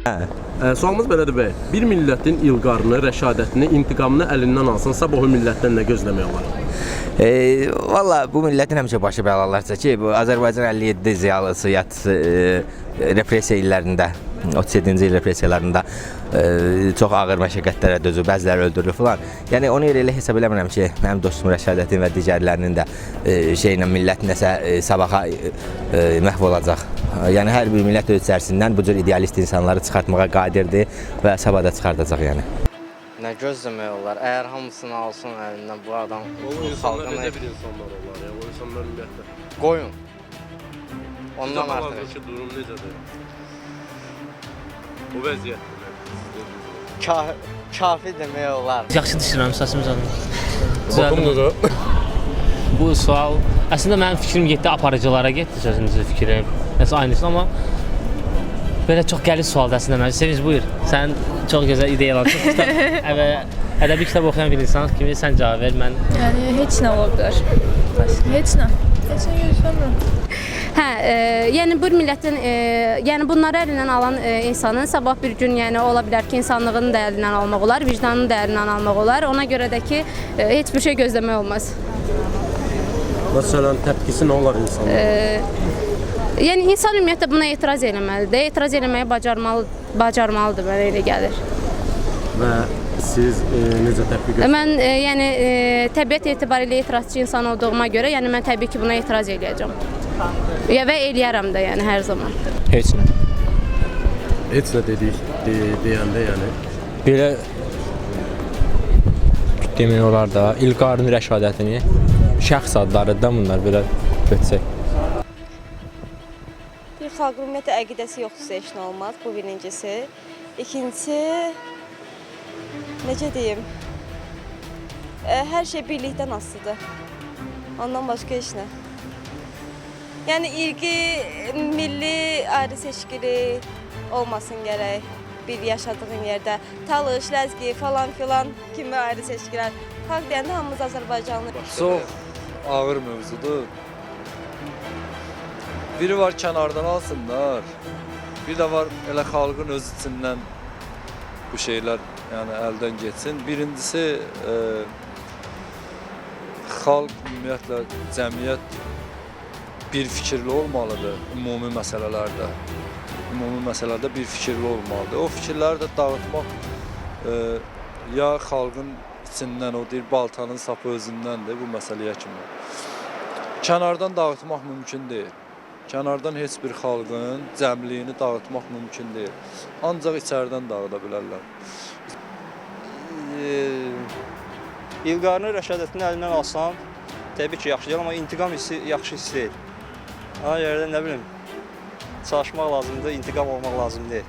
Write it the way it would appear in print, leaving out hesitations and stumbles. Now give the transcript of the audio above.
Sualımız belədir bəy. Bir millətin ilqarını, rəşadətini, intiqamını əlindən alsın, sabah o millətdən nə gözləmək olar? Valla bu milletin həmişə başı bəlalar çəkir. Bu Azərbaycan 57 ziyalısı yatısı repressiya illərində, 37-ci il repressiyalarında çox ağır məşəqqətlərə dözüb, bəziləri öldürülür falan. Yəni onu elə hesab eləmirəm ki, mənim dostum Rəşadətin və digərlərinin də şeylə millət nəsə sabaha məhv olacaq. Yəni hər bir millət öz içərisindən bu cür idealist insanları çıxartmağa qadirdir və sabah da çıxardacaq yəni. Nə gözləmək olar? Əgər hamısını alsın əlindən bu adam O insanlar necə bir insanlar olar ya? O insanlar ümumiyyətlə. qoyun. Ondan artıq ki, durum necədir? O vəziyyətdir. kafi demək olar. Yaxşı düşünürəm, səsimiz alınır. Baxımdır. Bu sual, əslində mənim fikrim getdi aparıcılara getdi, sözünüzü fikrim. Nəsə aynısı, amma belə çox gəlir sualdır əslində mənim. Sevinç, buyur. Sən çox gözəl ideyalar, çox kitab, ədəbi kitab oxuyan bir insan kimi sən cavab ver, mən... Yəni, heç nə ola bilər. Heç nə. Heç nə gözləmirəm. Yəni bir millətin, yəni bunları əlindən alan insanın sabah bir gün yəni ola bilər ki, insanlığını da əlindən almaq olar, vicdanını da əlindən almaq olar. Ona görə də ki, heç bir şey gözləmək olmaz. Məsələn, təpkisi nə olar insanlar? Yəni insan ümumiyyətlə buna etiraz eləməlidir. Etiraz eləməyi bacarmalıdır, mənə elə gəlir. Və siz necə təpki göstərirsiniz? Mən yəni təbiət etibarilə etirazçı insan olduğuma görə, yəni mən təbii ki, buna etiraz eləyəcəm. Və eləyərəm də, yəni hər zaman. Heç nə. Heç nə deyəndə, yəni. Belə demək olar da, İlqarın rəşadətini, şəxs adları da bunlar belə götürsək. Bir xalqın ümumiyyətlə əqidəsi yoxdursa heç nə olmaz, bu birincisi. İkincisi, necə deyim, hər şey birlikdən asılıdır. Ondan başqa heç nə. Yəni irqi, milli ayrı seçkili olmasın gərək bir yaşadığın yerdə. Talış, ləzgi falan filan kimi ayrı seçkilər. Xalq deyəndə hamımız Azərbaycanlı. Çox ağır mövzudur. Biri var kənardan alsınlar, bir də var elə xalqın öz içindən bu şeylər yəni əldən getsin. Birincisi, xalq, ümumiyyətlə, cəmiyyət bir fikirli olmalıdır ümumi məsələlərdə. Ümumi məsələlərdə bir fikirli olmalıdır. O fikirləri də dağıtmaq ya xalqın içindən, o deyir, baltanın sapı özündəndir bu məsələyə kimi. Kənardan dağıtmaq mümkün deyil. Kənardan heç bir xalqın cəmliyini dağıtmaq mümkün deyil. Ancaq içəridən dağıda bilərlər. İlqarını, rəşadətini əlindən alsam, təbii ki, yaxşı deyil, amma intiqam hissi yaxşı hiss deyil. Ona görə də, nə bilim, çalışmaq lazımdır, intiqam olmaq lazım deyil.